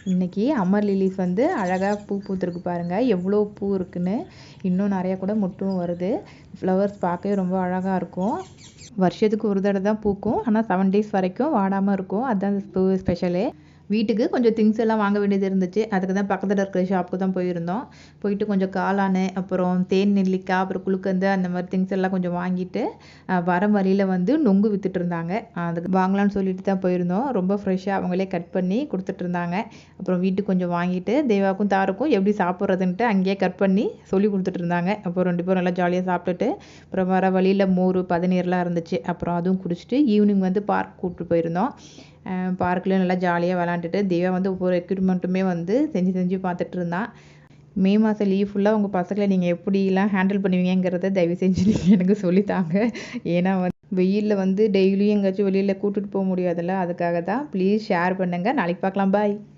இன்றைக்கி அமர் லிலீஸ் வந்து அழகாக பூ பூத்துருக்கு பாருங்கள், எவ்வளோ பூ இருக்குன்னு. இன்னும் நிறையா கூட மொட்டும் வருது. ஃப்ளவர்ஸ் பார்க்கவே ரொம்ப அழகாக இருக்கும். வருஷத்துக்கு ஒரு தடவை தான் பூக்கும், ஆனால் 7 டேஸ் வரைக்கும் வாடாமல் இருக்கும். அதுதான் அந்த பூ ஸ்பெஷலே. வீட்டுக்கு கொஞ்சம் திங்ஸ் எல்லாம் வாங்க வேண்டியது இருந்துச்சு. அதுக்கு தான் பக்கத்தில் இருக்கிற ஷாப்புக்கு தான் போயிருந்தோம். போயிட்டு கொஞ்சம் காளான், அப்புறம் தேன் நெல்லிக்காய், அப்புறம் குளுக்கந்து, அந்த மாதிரி திங்ஸ் எல்லாம் கொஞ்சம் வாங்கிட்டு வர வழியில் வந்து நொங்கு வித்துட்டு இருந்தாங்க. அதுக்கு வாங்கலாம்னு சொல்லிட்டு தான் போயிருந்தோம். ரொம்ப ஃப்ரெஷ்ஷாக அவங்களே கட் பண்ணி கொடுத்துட்டு இருந்தாங்க. அப்புறம் வீட்டுக்கு கொஞ்சம் வாங்கிட்டு தேவாவுக்கும் தாருக்கும் எப்படி சாப்பிட்றதுன்ட்டு அங்கேயே கட் பண்ணி சொல்லி கொடுத்துட்டு இருந்தாங்க. அப்புறம் 2 பேரும் நல்லா ஜாலியாக சாப்பிட்டுட்டு அப்புறம் வர வழியில் மோர் பதநீர்லாம் இருந்துச்சு. அப்புறம் அதுவும் குடிச்சிட்டு ஈவினிங் வந்து பார்க் கூப்பிட்டு போயிருந்தோம். பார்க்கில் நல்லா ஜாலியாக விளாண்டுட்டு தேவா வந்து ஒவ்வொரு எக்யூப்மெண்ட்டுமே வந்து செஞ்சு பார்த்துட்டு இருந்தான். மே மாதம் லீவ் ஃபுல்லாக உங்கள் பசங்களை நீங்கள் எப்படிலாம் ஹேண்டில் பண்ணுவீங்கிறத தயவு செஞ்சு நீங்கள் எனக்கு சொல்லித்தாங்க. ஏன்னா வந்து வெயிலில் வந்து டெய்லியும் எங்கேயாச்சும் வெளியில் கூட்டிகிட்டு போக முடியாதுல்ல, அதுக்காக தான். ப்ளீஸ் ஷேர் பண்ணுங்கள். நாளைக்கு பார்க்கலாம். பாய்.